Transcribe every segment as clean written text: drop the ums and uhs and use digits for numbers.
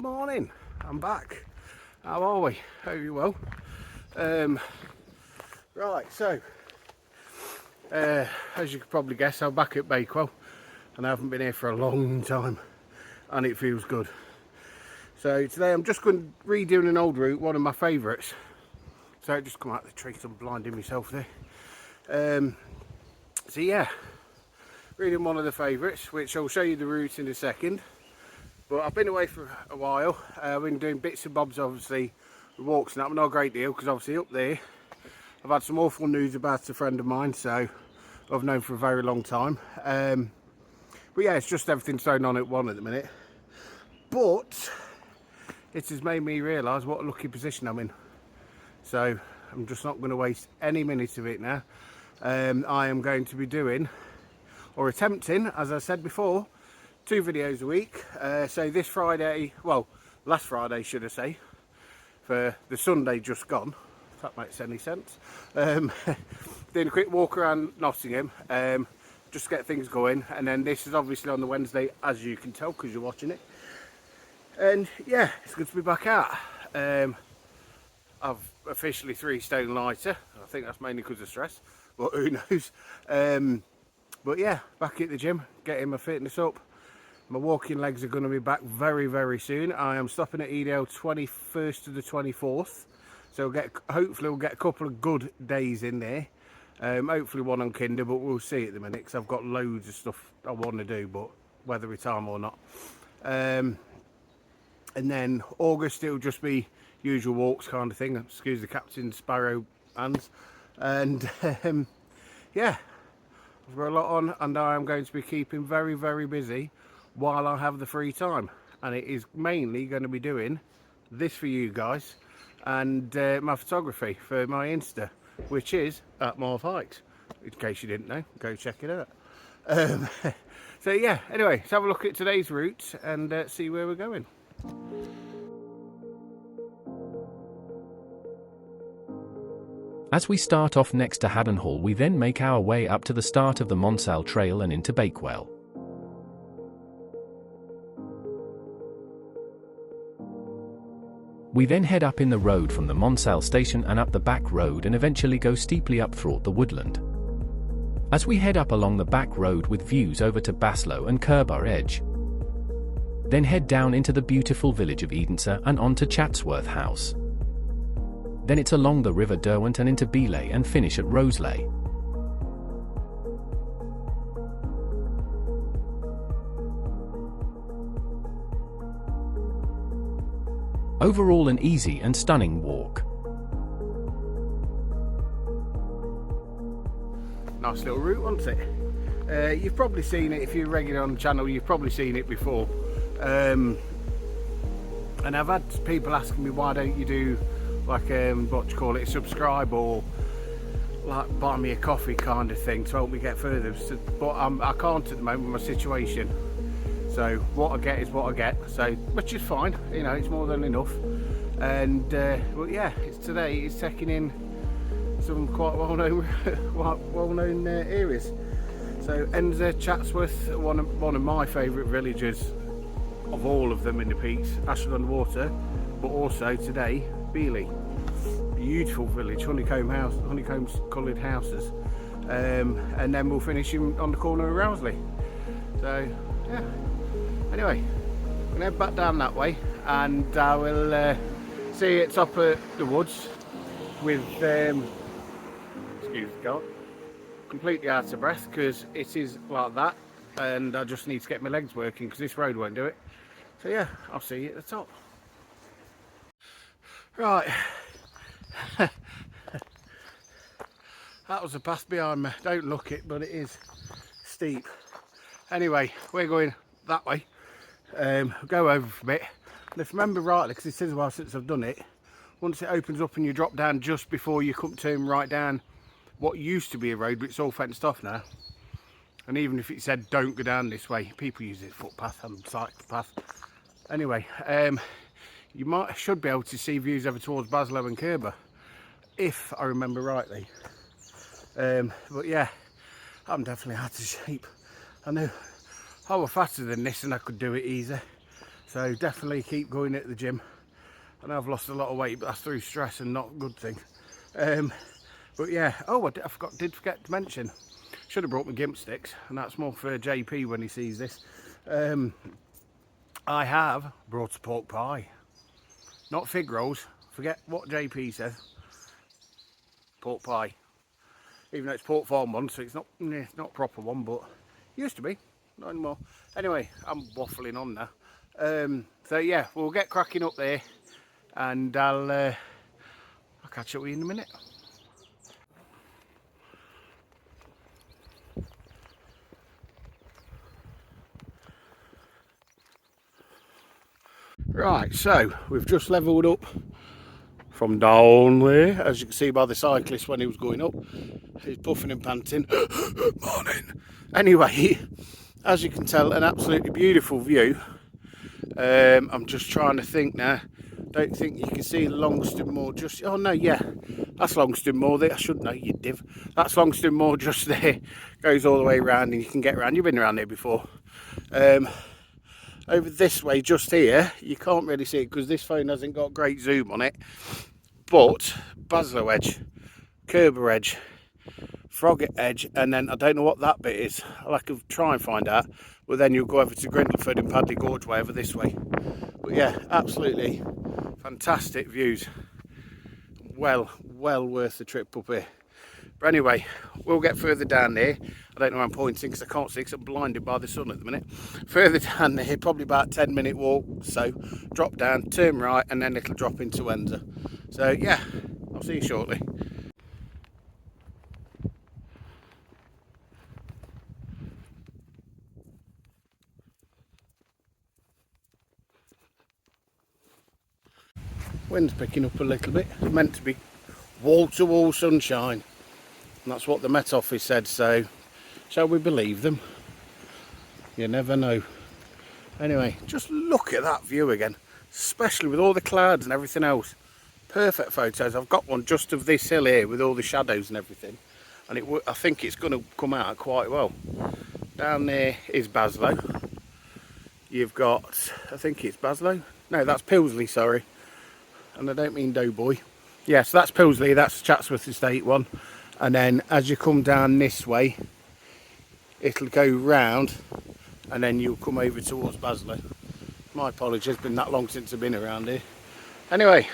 morning, I'm back. How are we? Hope you're well. Right, so as you could probably guess, I'm back at Bakewell and I haven't been here for a long time and it feels good. So today I'm just going to redoing an old route, one of my favourites. So just come out of the tree, so I'm blinding myself there. So yeah, reading one of the favourites, which I'll show you the route in a second. But I've been away for a while. I've been doing bits and bobs, obviously, walks and that, but not a great deal, because obviously up there I've had some awful news about a friend of mine, so I've known for a very long time. But yeah, it's just everything's thrown on at one at the minute. But it has made me realise what a lucky position I'm in. So I'm just not going to waste any minute of it now. I am going to be doing, or attempting, as I said before, 2 videos a week. So this Friday, well, last Friday should I say, for the Sunday just gone, if that makes any sense. Doing a quick walk around Nottingham, just to get things going. And then this is obviously on the Wednesday, as you can tell, because you're watching it. And yeah, it's good to be back out. I've officially 3 stone lighter. I think that's mainly because of stress, but who knows. But yeah, back at the gym, getting my fitness up. My walking legs are going to be back very, very soon. I am stopping at Edensor 21st to the 24th. So hopefully we'll get a couple of good days in there. Hopefully one on Kinder, but we'll see at the minute, because I've got loads of stuff I want to do, but whether it's time or not. And then August, it'll just be usual walks kind of thing. Excuse the captain's sparrow hands. And yeah, I've got a lot on, and I am going to be keeping very, very busy while I have the free time. And it is mainly going to be doing this for you guys, and my photography for my Insta, which is at Marv Hikes. In case you didn't know, go check it out. So yeah, anyway, let's have a look at today's route and see where we're going. As we start off next to Haddon Hall, we then make our way up to the start of the Monsell Trail and into Bakewell. We then head up in the road from the Monsell station and up the back road, and eventually go steeply up through the woodland. As we head up along the back road with views over to Baslow and Kerbar Edge, then head down into the beautiful village of Edensor and on to Chatsworth House. Then it's along the River Derwent and into Belay and finish at Roseley. Overall an easy and stunning walk. Nice little route, wasn't it? You've probably seen it, if you're regular on the channel, you've probably seen it before. And I've had people asking me, why don't you do like what do you call it, subscribe, or like buy me a coffee kind of thing to help me get further. So, but I can't at the moment with my situation. So what I get is what I get, so which is fine, you know, it's more than enough. And well, yeah, today it's taking in some quite well-known areas. So Edensor, Chatsworth, one of my favourite villages of all of them in the peaks, Ashford on the Water, but also today Belay, beautiful village, honeycomb coloured houses, and then we'll finish on the corner of Roseley. So yeah. Anyway, I'm going to head back down that way, and I will see you at top of the woods with, excuse the God, completely out of breath because it is like that, and I just need to get my legs working because this road won't do it. So yeah, I'll see you at the top. Right, that was a path behind me. Don't look it, but it is steep. Anyway, we're going that way. Go over for a bit, and if I remember rightly, because it is a while since I've done it, once it opens up and you drop down just before you come turn right down what used to be a road, but it's all fenced off now. And even if it said don't go down this way, people use it footpath and cycle path. Anyway, you should be able to see views over towards Baslow and Kerbar, if I remember rightly. But yeah, I'm definitely out of shape. I know I was faster than this and I could do it easy. So definitely keep going at the gym. I know I've lost a lot of weight, but that's through stress and not a good thing. But yeah, oh, did forget to mention, should have brought my gimp sticks, and that's more for JP when he sees this. I have brought a pork pie, not fig rolls. Forget what JP says. Pork pie, even though it's pork farm one, so it's not proper one, but used to be, not anymore. Anyway, I'm waffling on now. So yeah, we'll get cracking up there, and I'll catch up with you in a minute. Right, so we've just levelled up from down there, as you can see by the cyclist when he was going up. He's puffing and panting. Morning. Anyway, as you can tell, an absolutely beautiful view. I'm just trying to think now. Don't think you can see Longston Moor just... Oh no, yeah, that's Longston Moor there. I should know, you div. That's Longston Moor just there. Goes all the way around and you can get around. You've been around there before. Over this way, just here, you can't really see it because this phone hasn't got great zoom on it. But Baslow Edge, Kerber Edge, Frogget Edge, and then I don't know what that bit is. I'll have to try and find out. But then you'll go over to Grindelford and Padley Gorge way over this way. But yeah, absolutely fantastic views. Well worth the trip up here. But anyway, we'll get further down there. I don't know where I'm pointing because I can't see because I'm blinded by the sun at the minute. Further down there, probably about a 10-minute walk. So drop down, turn right, and then it'll drop into Edensor. So yeah, I'll see you shortly. Wind's picking up a little bit. It's meant to be wall-to-wall sunshine. And that's what the Met Office said, so shall we believe them? You never know. Anyway, just look at that view again, especially with all the clouds and everything else. Perfect photos. I've got one just of this hill here with all the shadows and everything, and I think it's going to come out quite well. Down there is Baslow. You've got, I think it's Baslow. No, that's Pilsley, sorry. And I don't mean Doughboy. Yeah, so that's Pilsley, that's Chatsworth Estate one. And then as you come down this way, it'll go round and then you'll come over towards Baslow. My apologies, it's been that long since I've been around here. Anyway,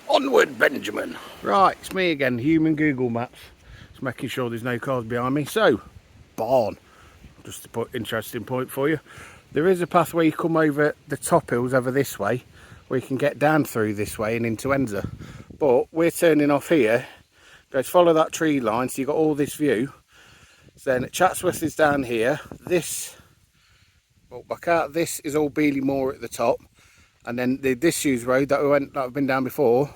onward Benjamin. Right, it's me again, human Google Maps. Just making sure there's no cars behind me. So, barn. Just to put interesting point for you. There is a path where you come over the top hills over this way, where you can get down through this way and into Edensor. But we're turning off here. Let's follow that tree line so you've got all this view. So then Chatsworth is down here. This, well, back out, this is all Beeley Moor at the top. And then the disused road that I've been down before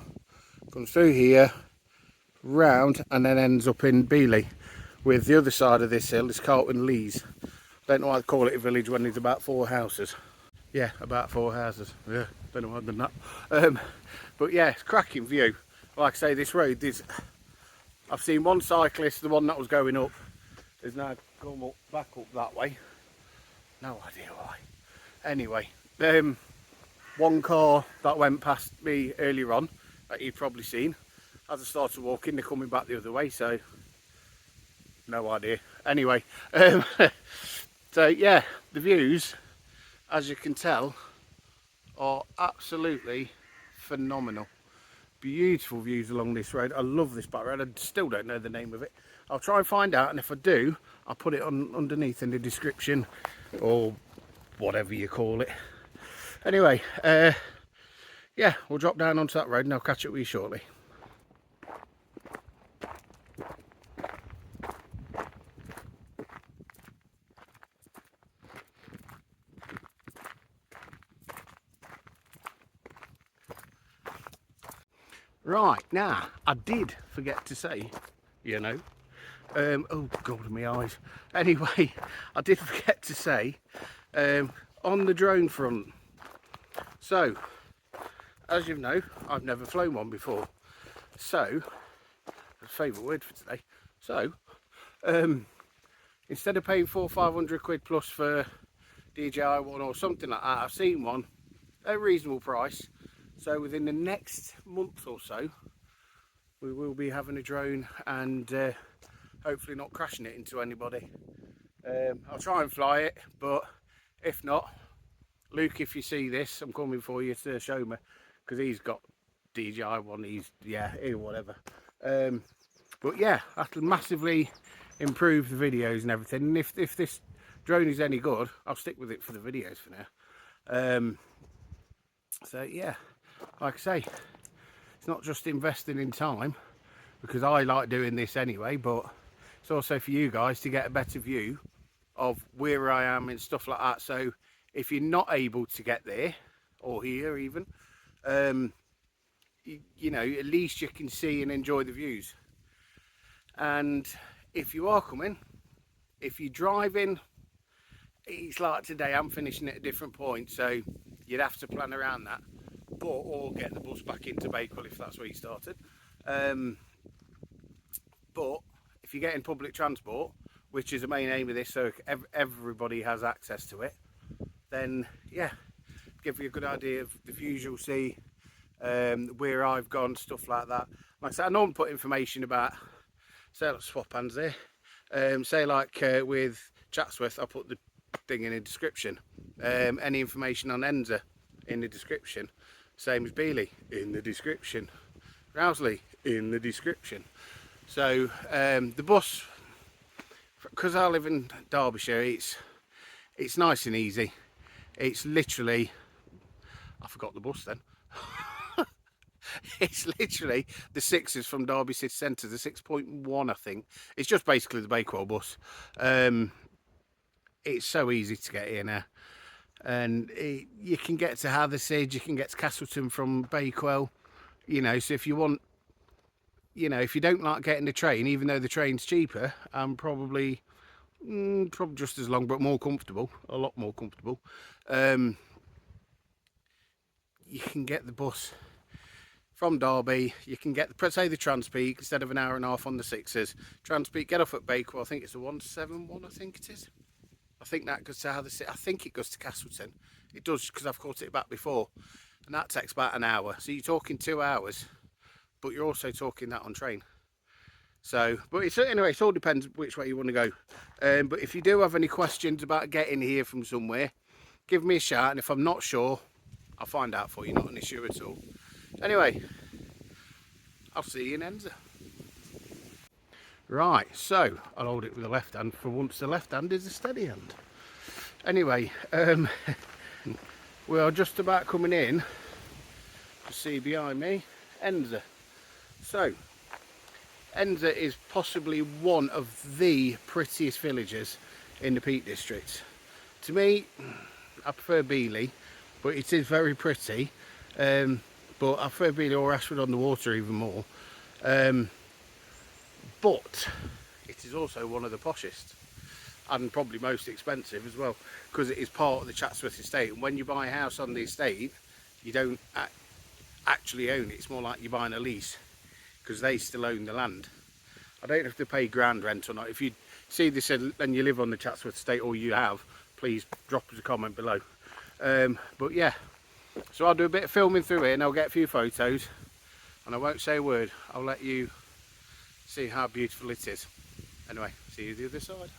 comes through here, round, and then ends up in Beeley. With the other side of this hill is Carlton Lees. Don't know why they call it a village when there's about 4 houses. Yeah, about 4 houses. Yeah, don't know why I've done that. But yeah, it's a cracking view. Like I say, this road, I've seen one cyclist, the one that was going up, is now come back up that way. No idea why. Anyway, one car that went past me earlier on, that you've probably seen, as I started walking, they're coming back the other way, so no idea. Anyway, so yeah, the views, as you can tell, are absolutely phenomenal. Beautiful views along this road. I love this back road. I still don't know the name of it. I'll try and find out, and if I do, I'll put it on underneath in the description or whatever you call it. Anyway, yeah, we'll drop down onto that road and I'll catch up with you shortly. Right, now, I did forget to say, you know, oh God, my eyes. Anyway, I did forget to say, on the drone front. So, as you know, I've never flown one before. So, favourite word for today. So, instead of paying £400-500 plus for DJI one or something like that. I've seen one at a reasonable price. So within the next month or so, we will be having a drone and hopefully not crashing it into anybody. I'll try and fly it, but if not, Luke, if you see this, I'm coming for you to show me, because he's got DJI one. Whatever. But yeah, that'll massively improve the videos and everything. And if this drone is any good, I'll stick with it for the videos for now. So yeah, like I say, it's not just investing in time, because I like doing this anyway, but it's also for you guys to get a better view of where I am and stuff like that. So if you're not able to get there, or here even, you know, at least you can see and enjoy the views. And if you are coming, if you're driving, it's like today, I'm finishing at a different point, so you'd have to plan around that, or get the bus back into Bakewell if that's where you started. But if you get in public transport, which is the main aim of this, so everybody has access to it, then yeah, give you a good idea of the views you'll see, where I've gone, stuff like that. Like I said, I normally put information about, say like swap hands there, say like with Chatsworth, I'll put the thing in the description, any information on Edensor in the description, same as Beeley in the description, Rousley in the description. So the bus, because I live in Derbyshire, it's nice and easy. It's literally, I forgot the bus then. It's literally the 6s from Derby City Centre, the 6.1 I think. It's just basically the Bakewell bus. It's so easy to get here now. And you can get to Hathersage, you can get to Castleton from Bakewell. You know, so if you want, you know, if you don't like getting the train, even though the train's cheaper and probably just as long but more comfortable, a lot more comfortable, you can get the bus from Derby. You can get, say, the Transpeak instead of an hour and a half on the 6s. Transpeak, get off at Bakewell. I think it's a 171, I think it is. I think that goes to Hathersage. I think it goes to Castleton. It does, because I've caught it back before. And that takes about an hour. So you're talking 2 hours, but you're also talking that on train. So, but it's, anyway, it all depends which way you want to go. But if you do have any questions about getting here from somewhere, give me a shout. And if I'm not sure, I'll find out for you. Not an issue at all. Anyway, I'll see you in Edensor. Right, so I'll hold it with the left hand. For once, the left hand is a steady hand. Anyway, we are just about coming in to see behind me Edensor. So, Edensor is possibly one of the prettiest villages in the Peak District. To me, I prefer Beeley, but it is very pretty. But I prefer Beeley or Ashford on the Water even more. But it is also one of the poshest and probably most expensive as well, because it is part of the Chatsworth estate. And when you buy a house on the estate, you don't actually own it. It's more like you're buying a lease, because they still own the land. I don't know if they pay ground rent or not. If you see this and you live on the Chatsworth estate, or you have, please drop us a comment below. But yeah, so I'll do a bit of filming through here and I'll get a few photos, and I won't say a word. I'll let you see how beautiful it is. Anyway, see you the other side.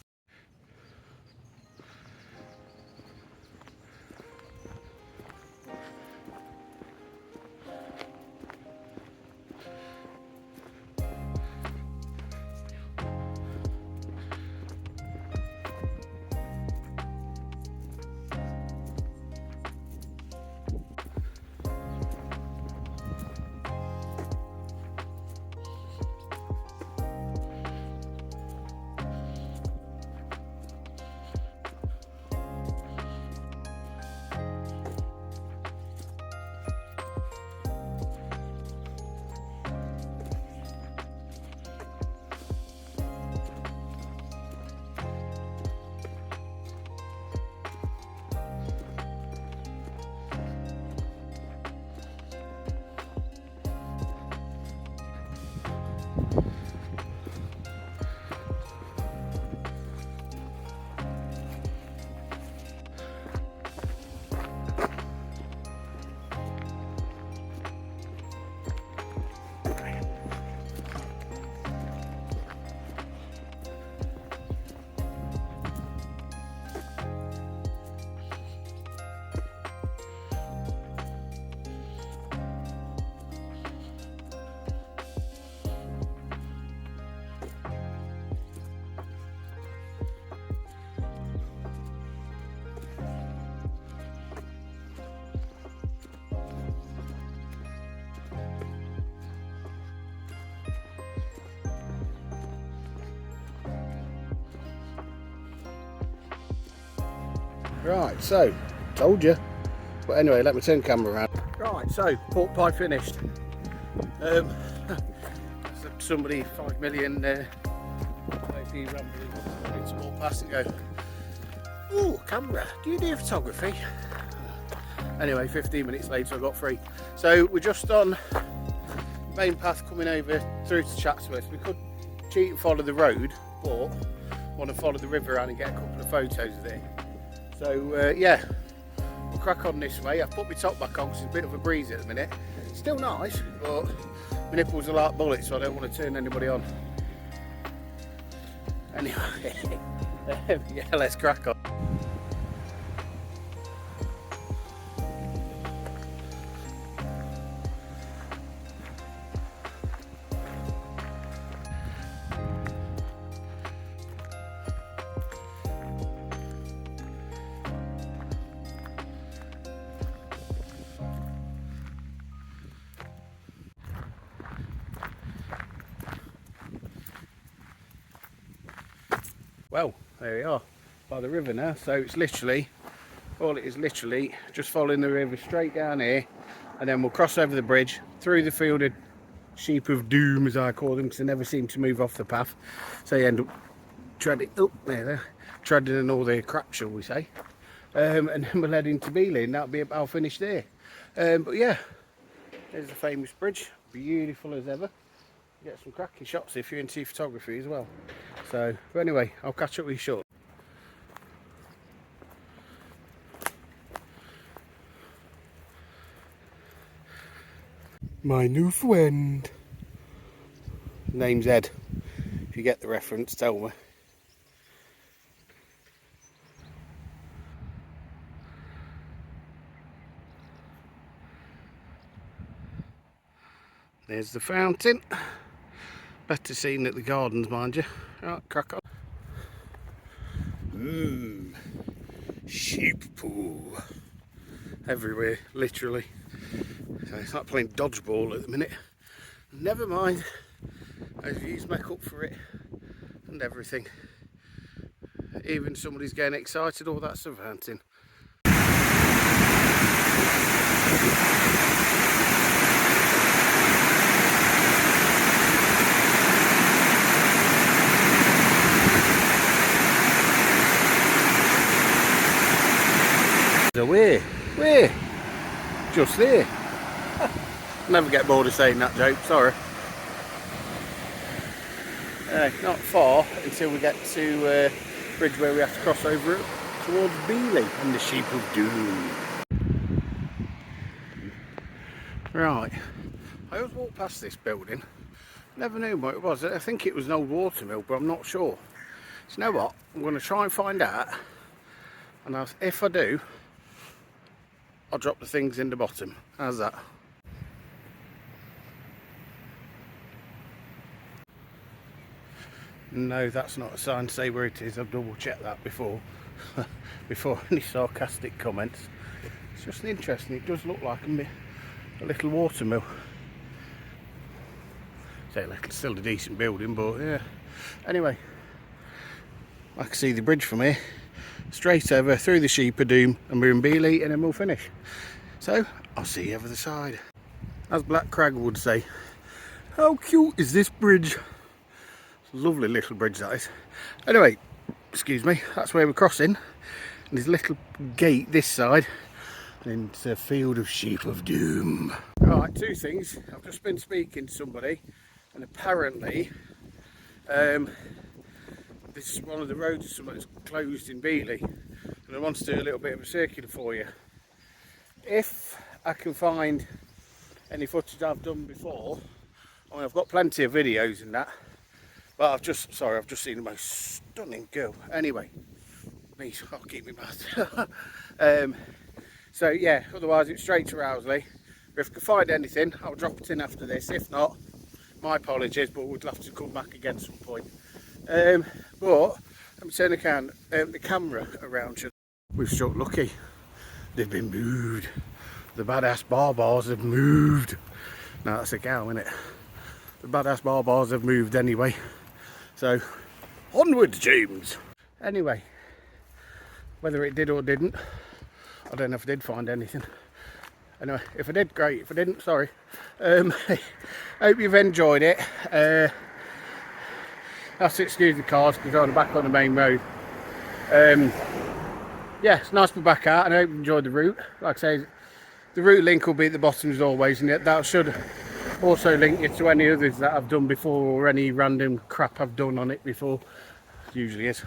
Right, so, told you. But anyway, let me turn the camera around. Right, so, pork pie finished. Somebody 5 million maybe rambling into more past and go, ooh, camera, do you do photography? Anyway, 15 minutes later I got free. So we're just on main path coming over through to Chatsworth. We could cheat and follow the road, but want to follow the river around and get a couple of photos of it. So yeah, we'll crack on this way. I've put my top back on because it's a bit of a breeze at the minute. Still nice, but my nipples are like bullets, so I don't want to turn anybody on. Anyway, yeah, let's crack on. Well, there we are, by the river now. So it's literally, all it is literally just following the river straight down here, and then we'll cross over the bridge, through the fielded sheep of doom, as I call them, because they never seem to move off the path. So you end up treading, oh, there, treading in all the crap, shall we say. And then we'll head into Beeley, and that'll be about finished there. But yeah, there's the famous bridge, beautiful as ever. Get some cracking shots if you're into photography as well. So, but anyway, I'll catch up with you shortly. My new friend. Name's Ed. If you get the reference, tell me. There's the fountain. Better seen at the gardens, mind you. Right, crack on. Sheep poo. Everywhere, literally. So it's like playing dodgeball at the minute. Never mind. I've used makeup for it and everything. Even somebody's getting excited, oh, that's a fountain. So we're just there. Never get bored of saying that joke, sorry. Not far until we get to the bridge where we have to cross over it towards Beeley and the Sheep of Doom. Right, I always walk past this building, never knew what it was. I think it was an old watermill, but I'm not sure. So you know what, I'm going to try and find out, and if I do, I'll drop the things in the bottom. How's that? No, that's not a sign to say where it is. I've double checked that before before any sarcastic comments. It's just interesting. It does look like a little watermill. Say it's still a decent building, but yeah. Anyway, I can see the bridge from here. Straight over through the Sheep of Doom, and we're in Beeley, and then we'll finish. So I'll see you over the side. As Black Crag would say, how cute is this bridge? It's a lovely little bridge, that is. Anyway, excuse me, that's where we're crossing. And there's a little gate this side, and into a field of Sheep of Doom. Right, two things. I've just been speaking to somebody, and apparently this is one of the roads that's closed in Beeley, and I want to do a little bit of a circular for you. If I can find any footage I've done before, I mean, I've got plenty of videos and that, but I've just seen the most stunning girl. Anyway, please, I'll keep my mouth. So yeah, otherwise it's straight to Rousley. If I can find anything, I'll drop it in after this. If not, my apologies, but we'd have to come back again at some point. But let me turn the camera around you. We've struck lucky. They've been moved. The badass barbars have moved. Now that's a cow, isn't it? The badass barbars have moved anyway. So onwards, James. Anyway, Whether it did or didn't, I don't know if I did find anything. Anyway, if I did, great. If I didn't, sorry. Hope you've enjoyed it. That's to excuse the cars because I'm back on the main road. Yeah, it's nice to be back out, and I hope you enjoyed the route. Like I say, the route link will be at the bottom as always, and that should also link you to any others that I've done before, or any random crap I've done on it before. It usually is.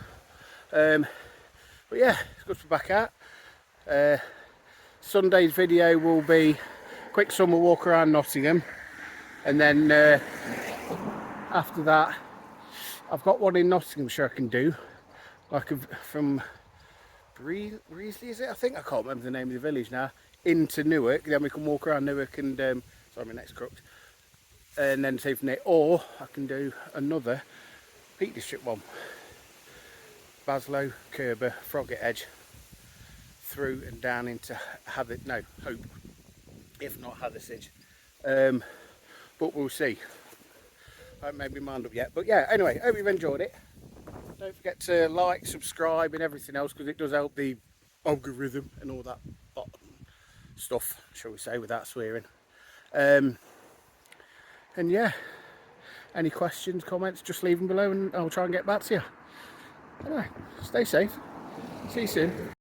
But yeah, it's good to be back out. Sunday's video will be a quick summer walk around Nottingham, and then after that I've got one in Nottinghamshire I can do, like from Breesley, is it? I think, I can't remember the name of the village now, into Newark. Then we can walk around Newark and sorry, my neck's crooked, and then see from there. Or I can do another Peak District one, Baslow, Kerber, Frogget Edge, through and down into Hope, if not Hathersage. But we'll see. I haven't made my mind up yet. But yeah, anyway, hope you've enjoyed it. Don't forget to like, subscribe and everything else, because it does help the algorithm and all that stuff, shall we say, without swearing. And yeah, any questions, comments, just leave them below and I'll try and get back to you. Anyway, stay safe. See you soon.